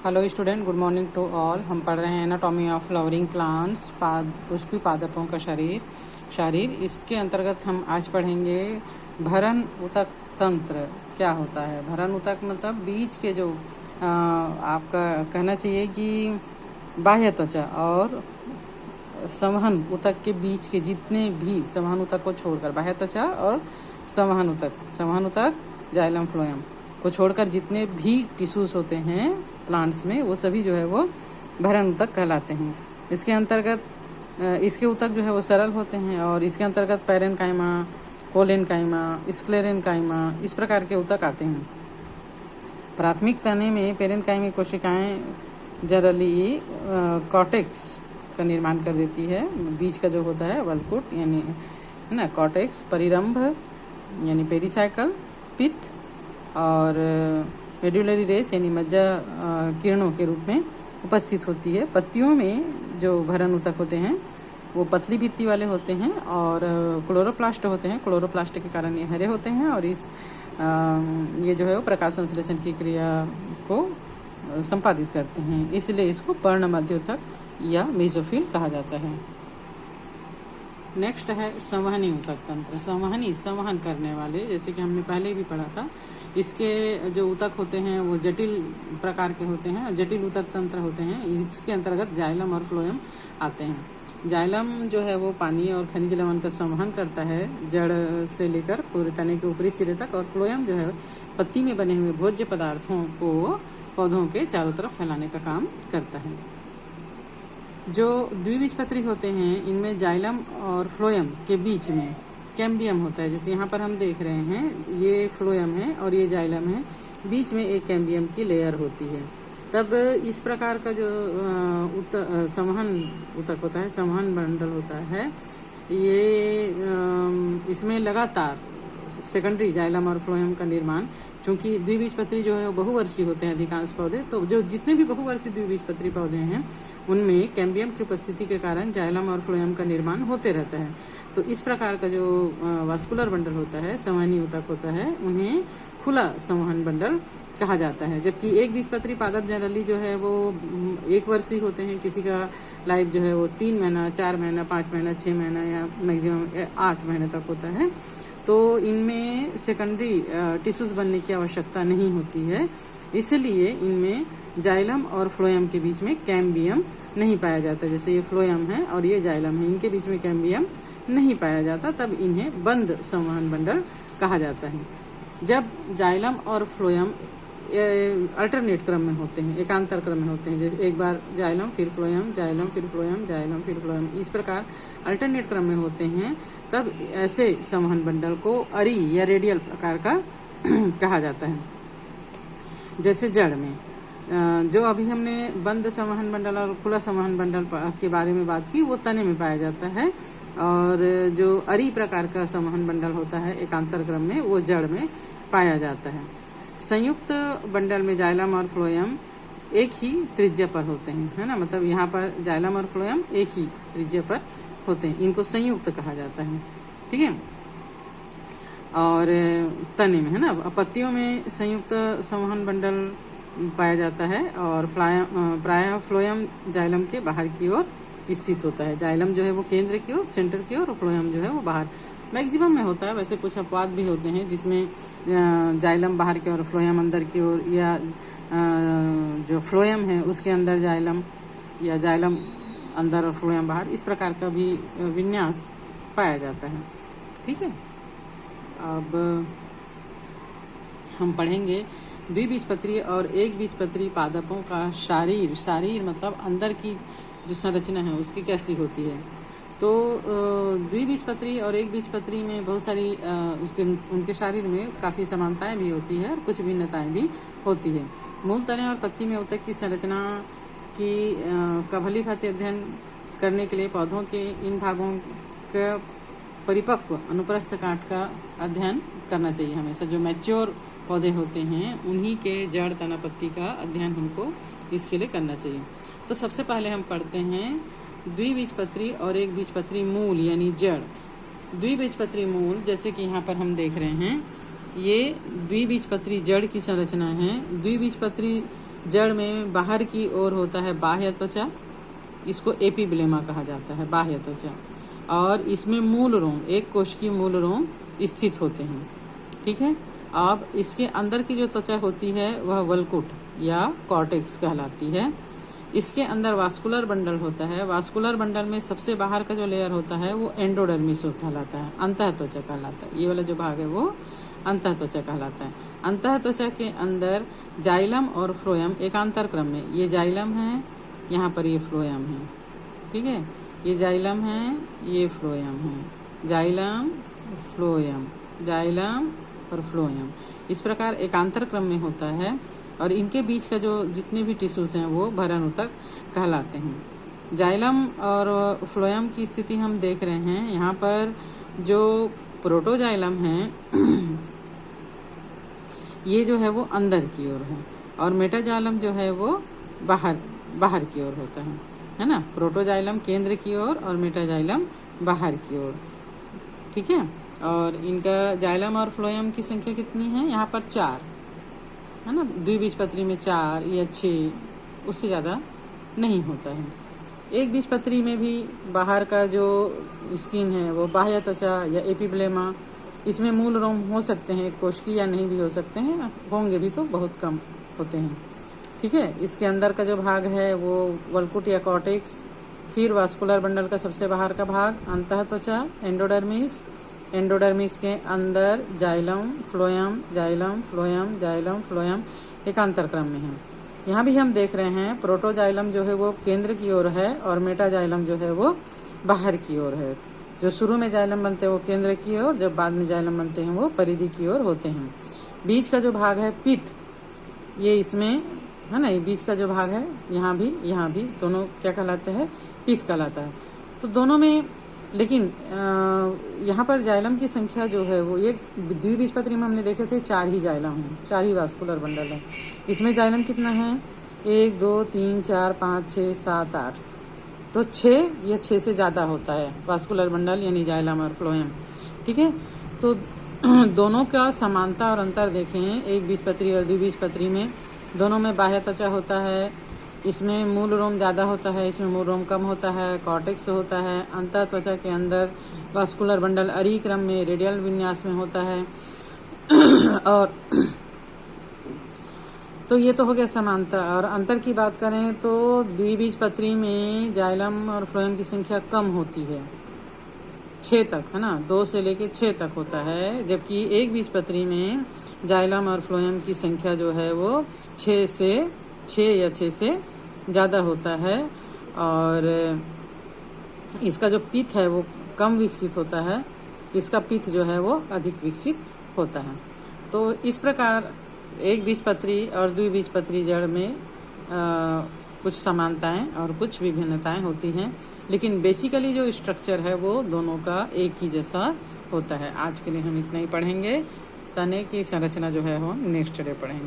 Hello student, good morning to all. हम पढ़ रहे हैं एनाटॉमी ऑफ फ्लावरिंग प्लांट्स, पुष्पी पादपों का शरीर। इसके अंतर्गत हम आज पढ़ेंगे भरण ऊतक तंत्र क्या होता है। भरण ऊतक मतलब बीज के जो आपका कहना चाहिए कि बाह्य त्वचा और संवहन ऊतक के बीच के जितने भी संवहन ऊतक को छोड़कर, बाह्य त्वचा और संवहन ऊतक जाइलम फ्लोएम को छोड़कर जितने भी टिश्यूज होते हैं प्लांट्स में, वो सभी जो है वो भरण ऊतक कहलाते हैं। इसके अंतर्गत इसके ऊतक जो है वो सरल होते हैं और इसके अंतर्गत पैरेनकाइमा, कोलेनकाइमा, स्क्लेरेनकाइमा इस प्रकार के ऊतक आते हैं। प्राथमिक तने में पैरेनकाइमी कोशिकाएं जनरली कॉर्टेक्स का निर्माण कर देती है। बीज का जो होता है वल्कुट यानी है ना, कॉर्टेक्स, परिरंभ यानी पेरिसाइकल, पित्त और मेडुलरी रेस यानी मज्जा किरणों के रूप में उपस्थित होती है। पत्तियों में जो भरण ऊतक होते हैं वो पतली भित्ति वाले होते हैं और क्लोरोप्लास्ट होते हैं। क्लोरोप्लास्ट के कारण ये हरे होते हैं और ये जो है वो प्रकाश संश्लेषण की क्रिया को संपादित करते हैं, इसलिए इसको पर्णमध्योतक या मेसोफिल कहा जाता है। नेक्स्ट है संवहनी ऊतक तंत्र। संवहन करने वाले, जैसे कि हमने पहले भी पढ़ा था, इसके जो ऊतक होते हैं वो जटिल प्रकार के होते हैं, जटिल ऊतक तंत्र होते हैं। इसके अंतर्गत जाइलम और फ्लोएम आते हैं। जाइलम जो है वो पानी और खनिज लवण का संवहन करता है जड़ से लेकर पूरे तने के ऊपरी सिरे तक, और फ्लोएम जो है पत्ती में बने हुए भोज्य पदार्थों को पौधों के चारों तरफ फैलाने का काम करता है। जो द्विबीजपत्री होते हैं इनमें जाइलम और फ्लोएम के बीच में कैम्बियम होता है। जैसे यहाँ पर हम देख रहे हैं, ये फ्लोएम है और ये जाइलम है, बीच में एक कैम्बियम की लेयर होती है। तब इस प्रकार का जो संवहन ऊतक होता है, संवहन बंडल होता है, ये इसमें लगातार सेकेंडरी जाइलम और फ्लोएम का निर्माण, क्योंकि द्विबीजपत्री जो है वो बहुवर्षीय होते हैं अधिकांश पौधे, तो जो जितने भी बहुवर्षीय द्विबीजपत्री पौधे हैं उनमें कैम्बियम की उपस्थिति के कारण जाइलम और फ्लोएम का निर्माण होते रहता है। तो इस प्रकार का जो वास्कुलर बंडल होता है, संवहनी ऊतक होता है, उन्हें खुला संवहन बंडल कहा जाता है। जबकि एक बीजपत्री पादप जनरली जो है वो 1 वर्षीय होते हैं। किसी का लाइफ जो है वो 3 महीना, 4 महीना, 5 महीना, 6 महीना या मैक्सिमम 8 महीने तक होता है। तो इनमें सेकेंडरी टिश्यूज बनने की आवश्यकता नहीं होती है, इसलिए इनमें जाइलम और फ्लोएम के बीच में कैम्बियम नहीं पाया जाता। जैसे ये फ्लोएम है और ये जाइलम है, इनके बीच में कैम्बियम नहीं पाया जाता, तब इन्हें बंद संवहन बंडल कहा जाता है। जब जाइलम और फ्लोएम अल्टरनेट क्रम में होते हैं, एकांतर क्रम में होते हैं, जैसे एक बार जाइलम फिर फ्लोएम, जाइलम फिर फ्लोएम, जाइलम फिर फ्लोएम, इस प्रकार अल्टरनेट क्रम में होते हैं, तब ऐसे संवहन बंडल को अरी या रेडियल प्रकार का कहा जाता है। जैसे जड़ में जो अभी हमने बंद संवहन बंडल और खुला संवहन बंडल के बारे में बात की, वो तने में पाया जाता है, और जो अरी प्रकार का संवहन बंडल होता है एकांतर क्रम में, वो जड़ में पाया जाता है। संयुक्त बंडल में जाइलम और फ्लोएम एक ही त्रिज्या पर होते हैं, है ना, मतलब यहाँ पर जाइलम और फ्लोएम एक ही त्रिज्या पर होते हैं, इनको संयुक्त कहा जाता है। ठीक है। और तने में, है ना, पत्तियों में संयुक्त संवहन बंडल पाया जाता है और प्रायः फ्लोएम जाइलम के बाहर की ओर स्थित होता है। जाइलम जो है वो केंद्र की ओर, सेंटर की ओर, और फ्लोएम जो है वो बाहर मैक्सिमम में होता है। वैसे कुछ अपवाद भी होते हैं जिसमें जाइलम बाहर की ओर, फ्लोएम अंदर की ओर, या जो फ्लोएम है उसके अंदर जाइलम, या जाइलम अंदर और फ्लोएम बाहर, इस प्रकार का भी विन्यास पाया जाता है। ठीक है। अब हम पढ़ेंगे द्विबीजपत्री और एक बीजपत्री पादपों का शरीर मतलब अंदर की जो संरचना है उसकी कैसी होती है। तो द्विबीजपत्री और एक बीजपत्री में बहुत सारी उनके शरीर में काफी समानताएं भी होती है और कुछ भिन्नताएं भी होती है। मूल तने और पत्ती में ऊतक की संरचना का भली भांति अध्ययन करने के लिए पौधों के इन भागों का परिपक्व अनुप्रस्थ काट का अध्ययन करना चाहिए हमेशा। जो मैच्योर पौधे होते हैं उन्हीं के जड़, तना, पत्ती का अध्ययन हमको इसके लिए करना चाहिए। तो सबसे पहले हम पढ़ते हैं द्विबीजपत्री और एक बीजपत्री मूल यानी जड़। द्विबीजपत्री मूल, जैसे कि यहाँ पर हम देख रहे हैं, ये द्विबीजपत्री जड़ की संरचना है। द्विबीजपत्री जड़ में बाहर की ओर होता है बाह्य त्वचा, इसको एपिब्लेमा कहा जाता है, बाह्य त्वचा। और इसमें मूल रोम, एक कोश की मूल रोम स्थित होते हैं। ठीक है। अब इसके अंदर की जो त्वचा होती है वह वल्कुट या कॉर्टेक्स कहलाती है। इसके अंदर वास्कुलर बंडल होता है। वास्कुलर बंडल में सबसे बाहर का जो लेयर होता है वो एंडोडर्मिस कहलाता है, अंतः त्वचा कहलाता है। ये वाला जो भाग है वो अंतः त्वचा कहलाता है। अंतः त्वचा के अंदर जाइलम और फ्लोएम एकांतर क्रम में, ये जाइलम है, यहाँ पर ये फ्लोएम है। ठीक है, ये जाइलम है, ये फ्लोएम है, जाइलम फ्लोएम, जाइलम और फ्लोएम, इस प्रकार एकांतर क्रम में होता है। और इनके बीच का जो जितने भी टिश्यूज हैं वो भरण ऊतक कहलाते हैं। जाइलम और फ्लोएम की स्थिति हम देख रहे हैं। यहाँ पर जो प्रोटोजाइलम है ये जो है वो अंदर की ओर है, और मेटाजाइलम जो है वो बाहर की ओर होता है ना। प्रोटोजाइलम केंद्र की ओर और मेटाजाइलम बाहर की ओर। ठीक है। और इनका जाइलम और फ्लोएम की संख्या कितनी है? यहाँ पर 4 है ना, द्विबीजपत्री में 4 या 6, उससे ज़्यादा नहीं होता है। एक बीजपत्री में भी बाहर का जो स्किन है वो बाह्य त्वचा या एपिब्लेमा, इसमें मूल रोम हो सकते हैं कोशिकी या नहीं भी हो सकते हैं, होंगे भी तो बहुत कम होते हैं। ठीक है। इसके अंदर का जो भाग है वो वल्कुट या कॉर्टेक्स, फिर वास्कुलर बंडल का सबसे बाहर का भाग अंतः त्वचा एंडोडर्मिस, एंडोडर्मिस के अंदर xylem phloem, xylem phloem, xylem phloem एकांतर क्रम में है। यहाँ भी हम देख रहे हैं प्रोटोजाइलम जो है वो केंद्र की ओर है और मेटाजाइलम जो है वो बाहर की ओर है। जो शुरू में जाइलम बनते हैं वो केंद्र की ओर, जब बाद में जाइलम बनते हैं वो परिधि की ओर होते हैं। बीच का जो भाग है पित्त, ये इसमें है ना, ये बीच का जो भाग है यहाँ भी दोनों क्या कहलाते हैं? पित्त कहलाता है। तो दोनों में, लेकिन यहाँ पर जाइलम की संख्या जो है वो, एक द्विबीजपत्री में हमने देखे थे 4 ही जाइलम हैं, 4 ही वास्कुलर बंडल है। इसमें जाइलम कितना है? 1 2 3 4 5 6 7 8, तो 6 या 6 से ज़्यादा होता है वास्कुलर बंडल यानी जाइलम और फ्लोएम। ठीक है। तो दोनों का समानता और अंतर देखें, एक बीजपत्री और द्विबीजपत्री में दोनों में बाह्य त्वचा होता है, इसमें मूल रोम ज़्यादा होता है, इसमें मूल रोम कम होता है, कॉर्टेक्स होता है। अंतः त्वचा के अंदर वास्कुलर बंडल अरी क्रम में रेडियल विन्यास में होता है। और तो ये तो हो गया समानता। और अंतर की बात करें तो द्विबीजपत्री में जाइलम और फ्लोएम की संख्या कम होती है, 6 तक है ना, 2 से लेके 6 तक होता है। जबकि एक बीजपत्री में जाइलम और फ्लोएम की संख्या जो है वो 6 या 6 से ज़्यादा होता है। और इसका जो पित्त है वो कम विकसित होता है, इसका पित्त जो है वो अधिक विकसित होता है। तो इस प्रकार एक बीजपत्री और द्विबीजपत्री जड़ में कुछ समानताएं और कुछ विभिन्नताएं होती हैं, लेकिन बेसिकली जो स्ट्रक्चर है वो दोनों का एक ही जैसा होता है। आज के लिए हम इतना ही पढ़ेंगे। तने की संरचना जो है वो नेक्स्ट डे पढ़ेंगे।